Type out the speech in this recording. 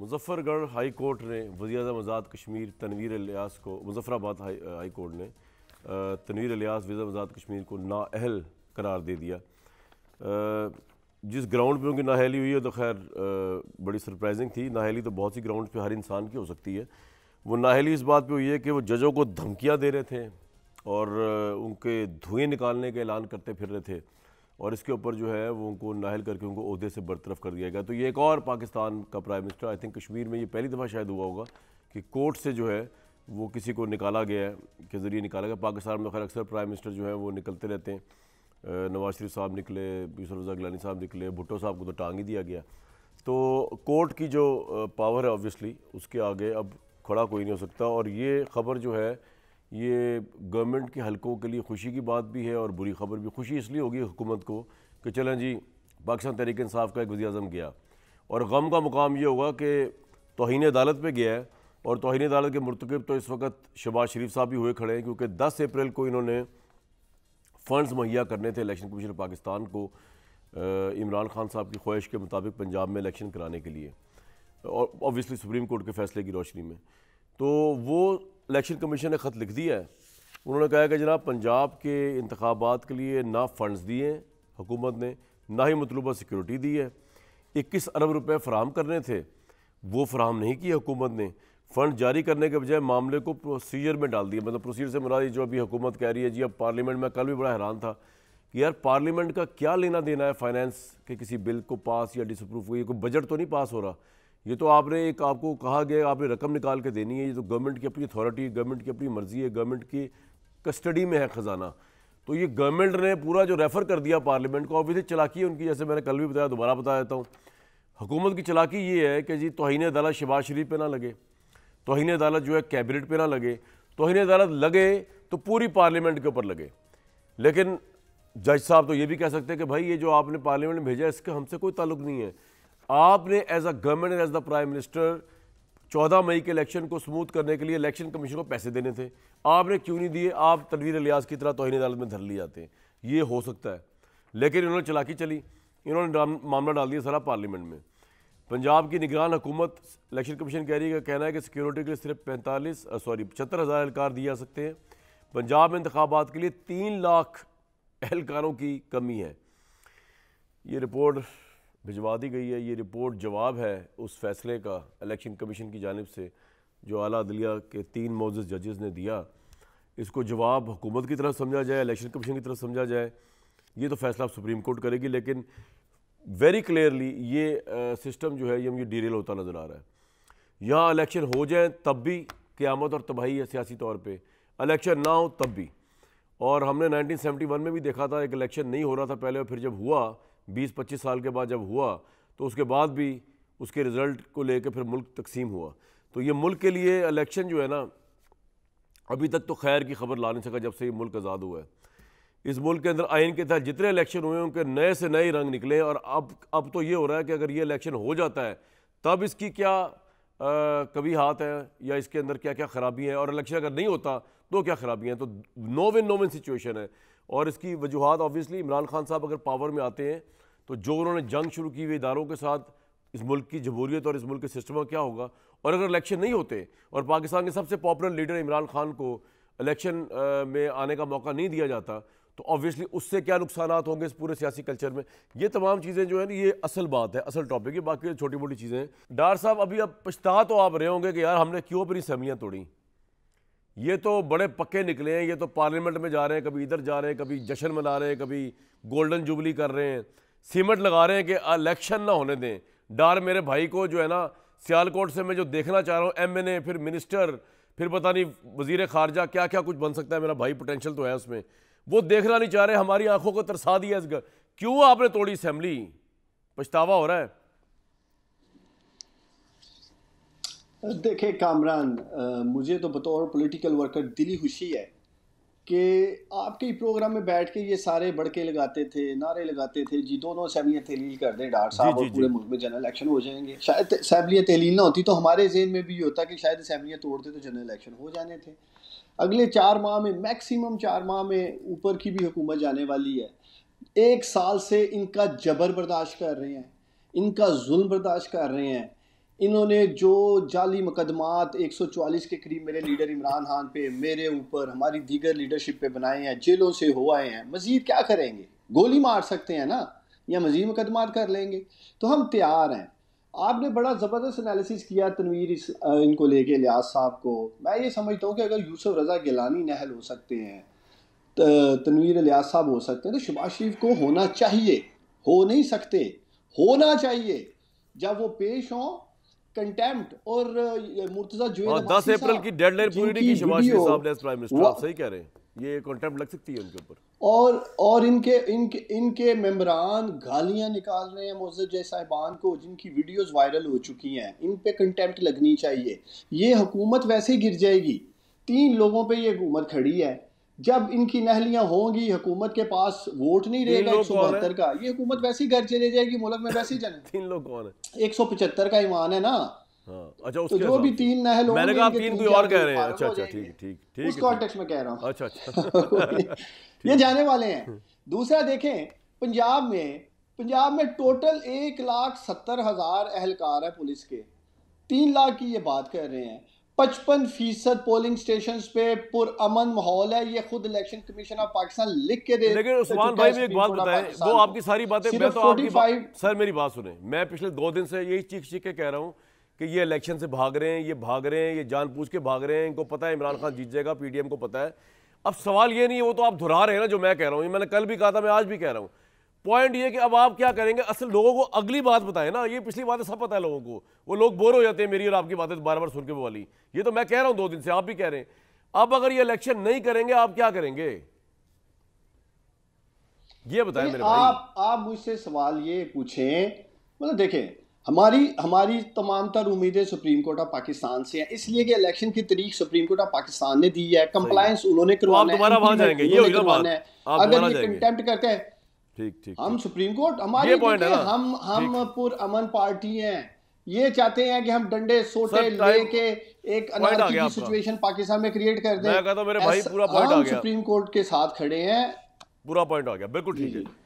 Muzaffargarh high court ने वज़ीर-ए-आज़म आज़ाद कश्मीर तनवीर इलियास को, मुजफ्फराबाद हाई कोर्ट ने तनवीर इलियास वज़ीर आज़ाद कश्मीर को नाअहल करार दे दिया। जिस ग्राउंड पे उनकी नाअहली हुई है तो खैर बड़ी सरप्राइजिंग थी। नाअहली तो बहुत सी ग्राउंड पे हर इंसान की हो सकती है। वो नाअहली इस बात पे हुई है कि वो जजों को धमकियाँ दे रहे थे और उनके धुएँ निकालने के ऐलान करते फिर रहे थे, और इसके ऊपर जो है वो उनको नाअहल करके उनको ओहदे से बरतरफ कर दिया गया। तो ये एक और पाकिस्तान का prime minister, I think Kashmir में ये पहली दफ़ा शायद हुआ होगा कि कोर्ट से जो है वो किसी को निकाला गया है, के ज़रिए निकाला गया। पाकिस्तान में खैर अक्सर प्राइम मिनिस्टर जो है वो निकलते रहते हैं। नवाज शरीफ साहब निकले, यूसुफ रज़ा गिलानी साहब निकले, भुट्टो साहब को तो टांग ही दिया गया। तो कोर्ट की जो पावर है ऑब्वियसली उसके आगे अब खड़ा कोई नहीं हो सकता। और ये ख़बर जो है ये गवर्नमेंट के हलकों के लिए खुशी की बात भी है और बुरी खबर भी। खुशी इसलिए होगी हुकूमत को कि चलें जी पाकिस्तान तहरीक इंसाफ का एक वज़ीर-ए-आज़म गया, और गम का मुकाम ये होगा कि तौहीन अदालत पे गया है, और तौहीन अदालत के मुर्तकिब तो इस वक्त शहबाज शरीफ साहब भी हुए खड़े हैं, क्योंकि 10 अप्रैल को इन्होंने फ़ंड्स मुहैया करने थे इलेक्शन कमीशन पाकिस्तान को इमरान खान साहब की ख्वाहिश के मुताबिक पंजाब में इलेक्शन कराने के लिए, और ऑब्वियसली सुप्रीम कोर्ट के फैसले की रोशनी में। तो वो इलेक्शन कमीशन ने ख़त लिख दिया है। उन्होंने कहा कि जनाब पंजाब के इंतखाबात के लिए ना फ़ंड्स दिए हुकूमत ने, ना ही मतलूबा सिक्योरिटी दी है। 21 अरब रुपए फ़राहम करने थे, वो फ़राहम नहीं किए हुकूमत ने। फ़ंड जारी करने के बजाय मामले को प्रोसीजर में डाल दिया। मतलब प्रोसीजर से मुराद जो अभी हुकूमत कह रही है जी अब पार्लियामेंट में, कल भी बड़ा हैरान था कि यार पार्लियामेंट का क्या लेना देना है फाइनेंस के किसी बिल को पास या डिसअप्रूव को। ये कोई बजट तो नहीं पास हो रहा, ये तो आपने एक आपको कहा गया आपने रकम निकाल के देनी है। ये तो गवर्नमेंट की अपनी अथॉरिटी, गवर्नमेंट की अपनी मर्जी है, गवर्नमेंट की कस्टडी में है ख़जाना। तो ये गवर्नमेंट ने पूरा जो रेफ़र कर दिया पार्लियामेंट को, ऑब्वियसली चालाकी है उनकी, जैसे मैंने कल भी बताया दोबारा बता देता हूँ। हुकूमत की चालाकी ये है कि जी तौहीन अदालत शहबाज शरीफ पे ना लगे, तौहीन अदालत जो है कैबिनेट पे ना लगे, तौहीन अदालत लगे तो पूरी पार्लियामेंट के ऊपर लगे। लेकिन जज साहब तो ये भी कह सकते हैं कि भाई ये जो आपने पार्लियामेंट में भेजा इसका हमसे कोई ताल्लुक नहीं है। आपने as a government, as the prime minister 14 मई के इलेक्शन को स्मूथ करने के लिए इलेक्शन कमीशन को पैसे देने थे, आपने क्यों नहीं दिए? आप तनवीर इलियास की तरह तौहीन अदालत में धर लिए जाते हैं, ये हो सकता है। लेकिन इन्होंने चालाकी चली, इन्होंने मामला डाल दिया सारा पार्लियामेंट में। पंजाब की निगरान हुकूमत इलेक्शन कमीशन कह रही है, कहना है कि सिक्योरिटी के लिए सिर्फ 75,000 एहलकार दिए जा सकते हैं। पंजाब में इंतखाबात के लिए 3 लाख एहलकारों की कमी है। ये रिपोर्ट भिजवा दी गई है। ये रिपोर्ट जवाब है उस फैसले का इलेक्शन कमीशन की जानिब से जो आला अदलिया के 3 मोअज़्ज़ज़ जजेस ने दिया। इसको जवाब हुकूमत की तरफ समझा जाए, इलेक्शन कमीशन की तरफ समझा जाए, ये तो फैसला सुप्रीम कोर्ट करेगी। लेकिन वेरी क्लियरली ये सिस्टम जो है ये डीरेल होता नज़र आ रहा है। यहाँ इलेक्शन हो जाए तब भी क़यामत और तबाही है सियासी तौर पे, इलेक्शन ना हो तब भी। और हमने 1971 में भी देखा था, एक इलेक्शन नहीं हो रहा था पहले, और फिर जब हुआ 20-25 साल के बाद जब हुआ तो उसके बाद भी उसके रिज़ल्ट को लेकर फिर मुल्क तकसीम हुआ। तो ये मुल्क के लिए इलेक्शन जो है ना, अभी तक तो खैर की खबर ला नहीं सका जब से ये मुल्क आज़ाद हुआ है। इस मुल्क के अंदर आइन के तहत जितने इलेक्शन हुए उनके नए से नए रंग निकले। और अब तो ये हो रहा है कि अगर ये इलेक्शन हो जाता है तब इसकी क्या कभी हाथ है या इसके अंदर क्या क्या ख़राबी है, और इलेक्शन अगर नहीं होता तो क्या ख़राबी हैं। तो नो विन सिचुएशन है। और इसकी वजूहात ऑब्वियसली इमरान खान साहब अगर पावर में आते हैं तो जो उन्होंने जंग शुरू की हुई इदारों के साथ, इस मुल्क की जमहूरियत और इस मुल्क के सिस्टम का क्या होगा। और अगर इलेक्शन नहीं होते और पाकिस्तान के सबसे पॉपुलर लीडर इमरान खान को इलेक्शन में आने का मौका नहीं दिया जाता तो ऑब्वियसली उससे क्या नुकसानात होंगे इस पूरे सियासी कल्चर में। ये तमाम चीज़ें जो है ना, ये असल बात है, असल टॉपिक है। बाकी छोटी मोटी चीज़ें हैं। डार साहब अभी अब पछता तो आप रहे होंगे कि यार हमने क्यों अपनी असम्बलियाँ तोड़ी। ये तो बड़े पक्के निकले हैं, ये तो पार्लियामेंट में जा रहे हैं, कभी इधर जा रहे हैं, कभी जश्न मना रहे हैं, कभी गोल्डन जुबली कर रहे हैं, सीमेंट लगा रहे हैं कि इलेक्शन ना होने दें। डार मेरे भाई को जो है ना सियालकोट से मैं जो देखना चाह रहा हूँ, MNA, फिर मिनिस्टर, फिर पता नहीं वजीर खारजा, क्या क्या कुछ बन सकता है। मेरा भाई पोटेंशियल तो है उसमें, वो देखना नहीं चाह रहे। हमारी आंखों को तरसा दिया इस घर। क्यों आपने तोड़ी असेंबली? पछतावा हो रहा है? देखे कामरान, मुझे तो बतौर पॉलिटिकल वर्कर दिली खुशी है कि आपके ही प्रोग्राम में बैठ के ये सारे बड़के लगाते थे, नारे लगाते थे जी दोनों असम्बलियाँ तहलील कर दें डार साहब और पूरे मुल्क में जनरल इलेक्शन हो जाएंगे। शायद असम्बलियाँ तहलील ना होती तो हमारे ज़हन में भी होता कि शायद असम्बलियाँ तोड़ते तो जनरल इलेक्शन हो जाने थे। अगले 4 माह में, मैक्सिमम 4 माह में ऊपर की भी हुकूमत जाने वाली है। 1 साल से इनका जबर बर्दाश्त कर रहे हैं, इनका जुल्म बर्दाश्त कर रहे हैं। इन्होंने जो जाली मुकदमात 144 के करीब मेरे लीडर इमरान खान पे, मेरे ऊपर, हमारी दीगर लीडरशिप पे बनाए हैं, जेलों से हो आए हैं, मजीद क्या करेंगे? गोली मार सकते हैं ना, या मजीद मुकदमात कर लेंगे। तो हम तैयार हैं। आपने बड़ा ज़बरदस्त एनालिसिस किया तनवीर इनको लेके, इलियास साहब को। मैं ये समझता हूँ कि अगर यूसुफ रज़ा गिलानी नहल हो सकते हैं, तनवीर इलियास साहब हो सकते हैं, तो शहबाज शरीफ को होना चाहिए। हो नहीं सकते, होना चाहिए। जब वो पेश हों, कंटेम्प्ट और मुर्तज़ा जुनैद 10 अप्रैल की डेडलाइन पूरी नहीं की शहबाज शरीफ साहब ने एज प्राइम मिनिस्टर। आप सही कह रहे हैं, ये कंटेम्प्ट लग सकती है उनके ऊपर। और इनके इनके इनके मेंबरान गालियां निकाल रहे हैं मोअज़्ज़ज़ जय साहिबान को, जिनकी वीडियोस वायरल हो चुकी हैं। इन पे कंटेम्प्ट लगनी चाहिए। ये हुकूमत वैसे ही गिर जाएगी। 3 लोगों पे ये हुकूमत खड़ी है। जब इनकी नहलियां होंगी, हुकूमत के पास वोट नहीं रहेगा 172 का, ये हुकूमत वैसे ही घर चले जाएगी। मुल्क में वैसे ही जन 3 लोग कौन है? 175 का ईमान है ना। हाँ, अच्छा, तो जो भी 3 नहल होंगे, मैंने कहा 3 कोई और कह रहे हैं। अच्छा अच्छा, ठीक ठीक उस कॉन्टेक्स्ट में कह रहा हूँ। अच्छा अच्छा ये जाने वाले हैं। दूसरा देखें, पंजाब में टोटल 1,70,000 एहलकार है पुलिस के। 3 लाख की ये बात कर रहे हैं। 55% पोलिंग स्टेशन पे पुरअमन माहौल है। ये खुद इलेक्शन कमीशन ऑफ पाकिस्तान लिख के दे। लेकिन उस्मान भाई भी एक बात बताएं, वो आपकी सारी बातें, मैं तो आपकी सर मेरी बात सुने, मैं पिछले 2 दिन से यही चीख चीख के कह रहा हूँ कि ये इलेक्शन से भाग रहे हैं, ये भाग रहे हैं, ये जानबूझ के भाग रहे हैं। इनको पता है इमरान खान जीत जाएगा, पीडीएम को पता है। अब सवाल ये नहीं है, वो तो आप दोहरा रहे हैं ना जो मैं कह रहा हूँ। मैंने कल भी कहा था, मैं आज भी कह रहा हूँ। पॉइंट ये कि अब आप क्या करेंगे? असल लोगों को अगली बात बताएं ना। ये पिछली बातें सब पता है लोगों को, वो लोग बोर हो जाते हैं मेरी और आपकी बातें बार बार सुन के वो वाली। ये तो मैं कह रहा हूं 2 दिन से, आप भी कह रहे हैं। अब अगर ये इलेक्शन नहीं करेंगे, आप क्या करेंगे? ये बताएं मेरे भाई। आप मुझसे सवाल ये पूछें, मतलब देखें, हमारी तमाम तर उम्मीदें सुप्रीम कोर्ट ऑफ पाकिस्तान से हैं, इसलिए कि इलेक्शन की तारीख सुप्रीम कोर्ट ऑफ पाकिस्तान ने दी है, कंप्लायंस उन्होंने करवाना है। दोबारा वहां जाएंगे, ये होगा बात। अगर ये कंटेम्प्ट करते हैं, ठीक हम सुप्रीम कोर्ट, हमारी हम पुरअमन पार्टी हैं। ये चाहते हैं कि हम डंडे सोटे लेके एक अनार्की की सिचुएशन पाकिस्तान में क्रिएट कर दें। मैं कहता हूं मेरे भाई, पूरा पॉइंट आ गया। सुप्रीम कोर्ट के साथ खड़े हैं। पूरा पॉइंट आ गया, बिल्कुल ठीक है।